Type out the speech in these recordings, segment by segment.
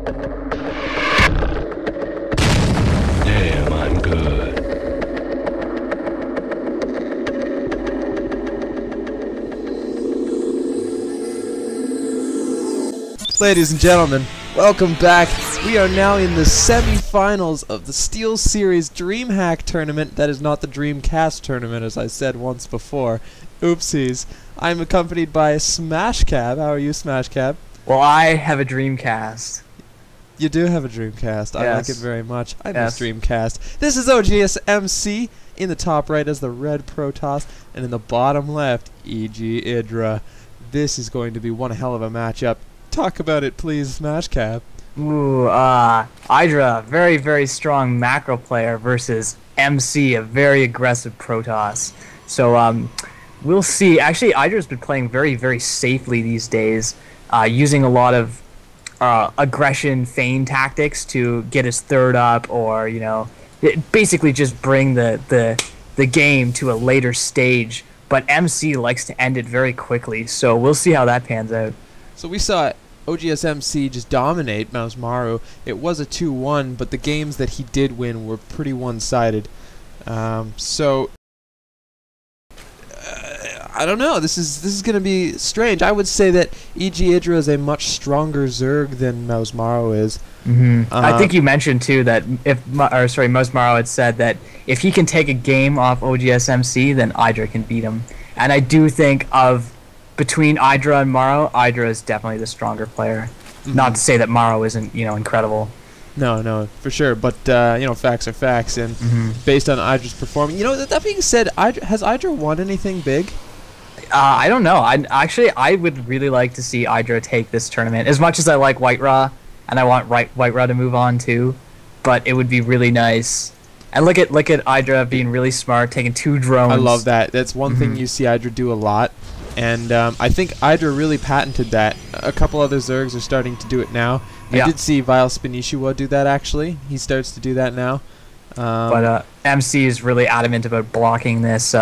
Damn, I'm good. Ladies and gentlemen, welcome back. We are now in the semi-finals of the Steel Series DreamHack tournament. That is not the Dreamcast tournament, as I said once before. Oopsies. I'm accompanied by Smashcab. How are you, Smashcab? Well, I have a Dreamcast. You do have a Dreamcast. I like it Yes. very much. I Yes. miss Dreamcast. This is ogsmc. In the top right is the red Protoss, and in the bottom left, Egidra. This is going to be one hell of a matchup. Talk about it, please, Smashcab. Ooh, Egidra, very, very strong macro player versus MC, a very aggressive Protoss. So, we'll see. Actually, Egidra's been playing very, very safely these days, using a lot of aggression feign tactics to get his third up, or basically just bring the game to a later stage. But MC likes to end it very quickly, so we'll see how that pans out. So we saw ogsmc just dominate Mouse Maru. It was a 2-1, but the games that he did win were pretty one-sided. I don't know. This is going to be strange. I would say that Egidra is a much stronger Zerg than Mouse Maru is. I think you mentioned too that Mouse Maru had said that if he can take a game off ogsmc, then Egidra can beat him. And I do think between Egidra and Maru, Egidra is definitely the stronger player. Not to say that Maru isn't incredible. No, for sure. But facts are facts, and based on Idra's performance, that being said, has Egidra won anything big? I don't know. I would really like to see Egidra take this tournament. As much as I like White Raw, and I want White Raw to move on too, but it would be really nice. And look at Egidra being really smart, taking 2 drones. I love that. That's one thing you see Egidra do a lot, and I think Egidra really patented that. A couple other Zergs are starting to do it now. I did see Vile Spinishiwa do that, actually. He starts to do that now. But MC is really adamant about blocking this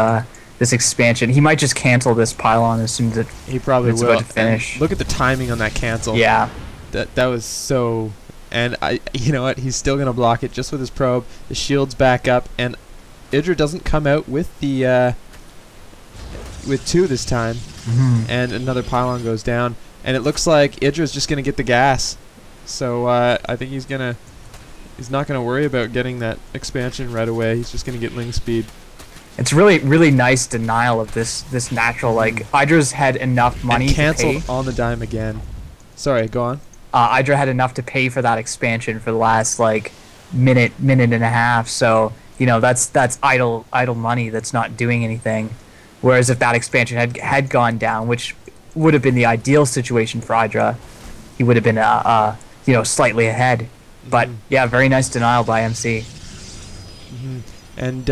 this expansion. He might just cancel this pylon as soon as he probably it's will. about to finish. And look at the timing on that cancel. Yeah. That was so... And you know what? He's still going to block it just with his probe. The shield's back up, and Egidra doesn't come out with the... with 2 this time. And another pylon goes down. And it looks like Idra's just going to get the gas. So I think he's not gonna worry about getting that expansion right away. He's just gonna get Ling speed. It's really, really nice denial of this natural. Like Egidra's had enough money and canceled to pay. on the dime again. Sorry, go on. Egidra had enough to pay for that expansion for the last minute and a half. So that's idle money that's not doing anything. Whereas if that expansion had gone down, which would have been the ideal situation for Egidra, he would have been slightly ahead. But yeah, very nice denial by MC. And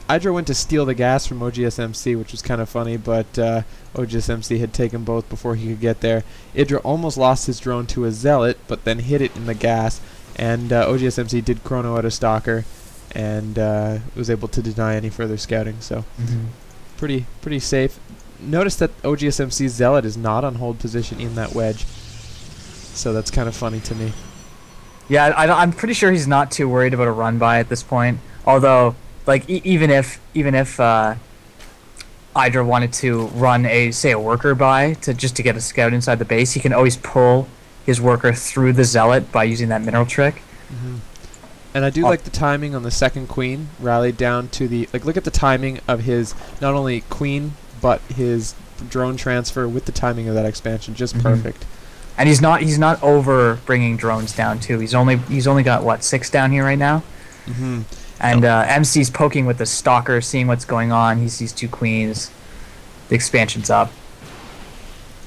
Egidra went to steal the gas from ogsmc, which was kind of funny, but ogsmc had taken both before he could get there. Egidra almost lost his drone to a zealot, but then hit it in the gas, and ogsmc did chrono out a stalker, and was able to deny any further scouting. So pretty safe. Notice that ogsmc's zealot is not on hold position in that wedge, so that's kind of funny to me. Yeah, I'm pretty sure he's not too worried about a run by at this point. Although, even if Egidra wanted to run a worker by to get a scout inside the base, he can always pull his worker through the zealot by using that mineral trick. And I do like the timing on the second queen rallied down to the look at the timing of his not only queen but his drone transfer with the timing of that expansion, just perfect. And he's not over bringing drones down too. He's only got what, 6 down here right now. And MC's poking with the stalker, seeing what's going on. He sees 2 queens. The expansion's up.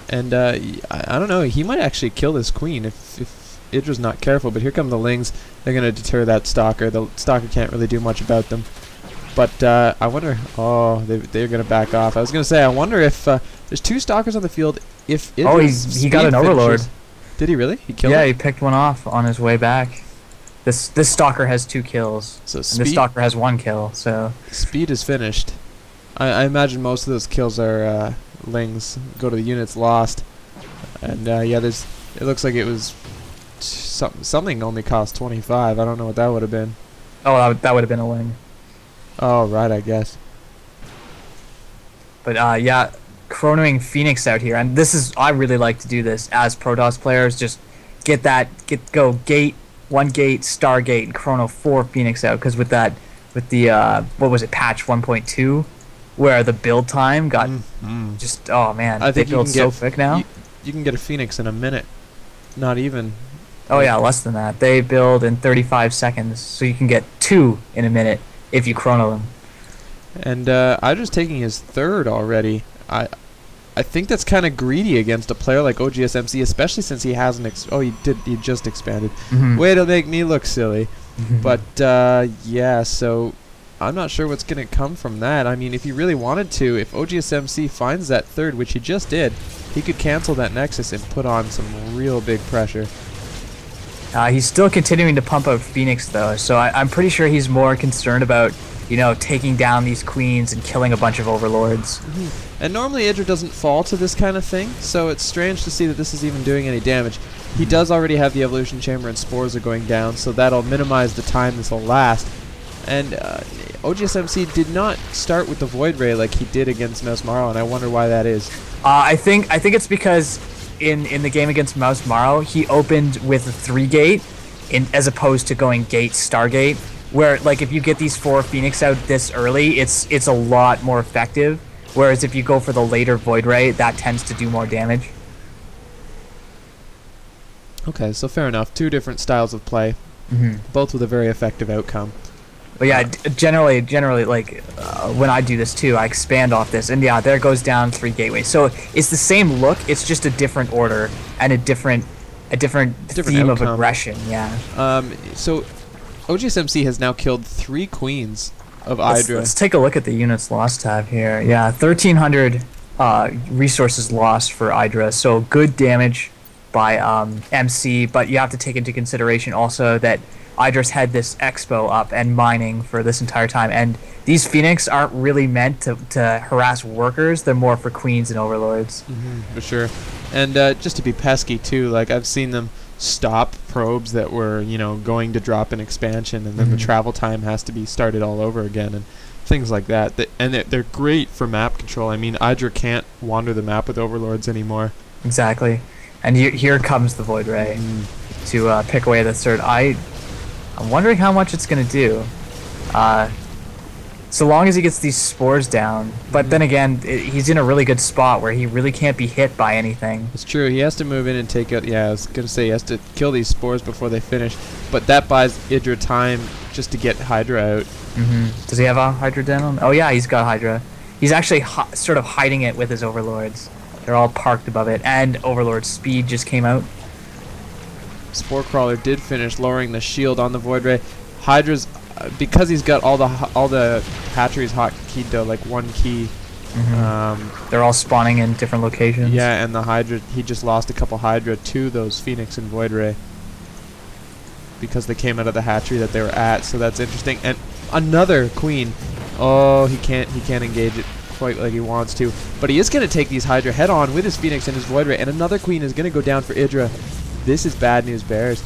And I don't know. He might actually kill this queen if Idra's not careful. But here come the Lings. They're gonna deter that stalker. The stalker can't really do much about them. But I wonder... Oh, they're going to back off. I was going to say, I wonder if... there's 2 stalkers on the field. If he got an overlord. Did he really? He killed him? Yeah, he picked one off on his way back. This stalker has 2 kills. So and this stalker has 1 kill, so... Speed is finished. I imagine most of those kills are Lings. Go to the units lost. And yeah, it looks like it was something only cost 25. I don't know what that would have been. Oh, that would have been a win. Oh, right, I guess. But yeah, chronoing Phoenix out here, and I really like to do this as Protoss players. Just go gate, one gate, Stargate, and chrono 4 Phoenix out. Because with the what was it, patch 1.2, where the build time got just, oh man, I think they build so quick now. You can get a Phoenix in a minute, not even. Oh yeah, less than that. They build in 35 seconds, so you can get 2 in a minute if you chrono them. And I'm just taking his third already. I think that's kind of greedy against a player like ogsmc, especially since he hasn't. He just expanded. Way to make me look silly. But yeah, so I'm not sure what's going to come from that. I mean, if he really wanted to, if ogsmc finds that third, which he just did, he could cancel that Nexus and put on some real big pressure. He's still continuing to pump out Phoenix, though, so I'm pretty sure he's more concerned about, taking down these queens and killing a bunch of overlords. And normally Egidra doesn't fall to this kind of thing, so it's strange to see that this is even doing any damage. He does already have the Evolution Chamber and Spores are going down, so that'll minimize the time this will last. And ogsmc did not start with the Void Ray like he did against Mouse Maro, and I wonder why that is. I think it's because in the game against Mouse Maro, he opened with a 3-gate as opposed to going gate Stargate, where like if you get these 4 Phoenix out this early, it's a lot more effective. Whereas if you go for the later Void Ray, that tends to do more damage. Okay, so fair enough. 2 different styles of play, both with a very effective outcome. But yeah, generally, like when I do this too, I expand off this, and yeah, there goes down 3 gateways. So it's the same look, it's just a different order and a different theme of aggression. Yeah. So ogsmc has now killed 3 queens of Egidra. Let's take a look at the units lost tab here. Yeah, 1,300 resources lost for Egidra. So good damage by MC, but you have to take into consideration also that Egidra's had this expo up and mining for this entire time, and these Phoenix aren't really meant to harass workers. They're more for queens and overlords. For sure. And just to be pesky too, like I've seen them stop probes that were going to drop an expansion, and then the travel time has to be started all over again and things like that. And they're great for map control. I mean, Egidra can't wander the map with overlords anymore. Exactly. And here comes the Void Ray to pick away the third. I'm wondering how much it's going to do. So long as he gets these spores down. But then again, he's in a really good spot where he really can't be hit by anything. It's true. He has to move in and take out... Yeah, I was going to say he has to kill these spores before they finish. But that buys Egidra time just to get Hydra out. Does he have a Hydra down? Oh yeah, he's got Hydra. He's actually sort of hiding it with his overlords. They're all parked above it. And Overlord Speed just came out. Spore Crawler did finish lowering the shield on the Void Ray. Hydra's... because he's got all the hatcheries hotkeyed to like 1 key. They're all spawning in different locations. Yeah, and the Hydra, he just lost a couple Hydra to those Phoenix and Void Ray because they came out of the hatchery that they were at. So that's interesting. And another queen. Oh, he can't engage it quite like he wants to. But he is going to take these Hydra head on with his Phoenix and his Void Ray, and another queen is going to go down for Egidra. This is bad news bears.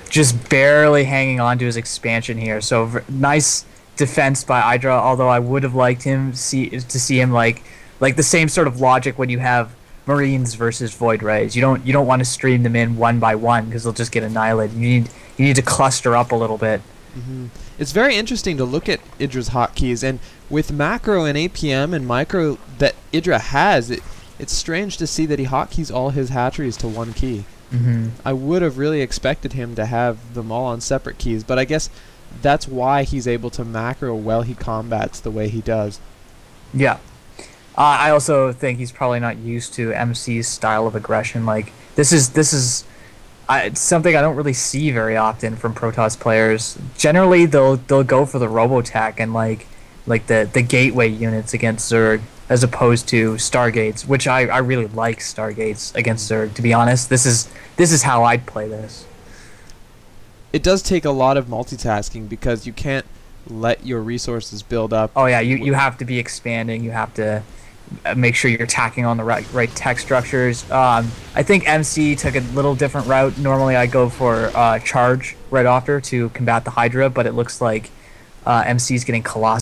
Just barely hanging on to his expansion here. So nice defense by Egidra, although I would have liked him to see him like the same sort of logic when you have Marines versus Void Rays. You don't want to stream them in one by one because they'll just get annihilated. You need to cluster up a little bit. It's very interesting to look at Idra's hotkeys, and with macro and APM and micro that Egidra has, it's strange to see that he hotkeys all his hatcheries to 1 key. I would have really expected him to have them all on separate keys, but I guess that's why he's able to macro while he combats the way he does. Yeah. I also think he's probably not used to MC's style of aggression. Like this is it's something I don't really see very often from Protoss players. Generally, they'll go for the Robotech and like the gateway units against Zerg, as opposed to Stargates, which I really like Stargates against Zerg, to be honest. This is how I'd play this. It does take a lot of multitasking because you can't let your resources build up. Oh yeah, you have to be expanding, you have to make sure you're attacking on the right tech structures. I think MC took a little different route. Normally I go for charge right after to combat the Hydra, but it looks like MC's getting colossal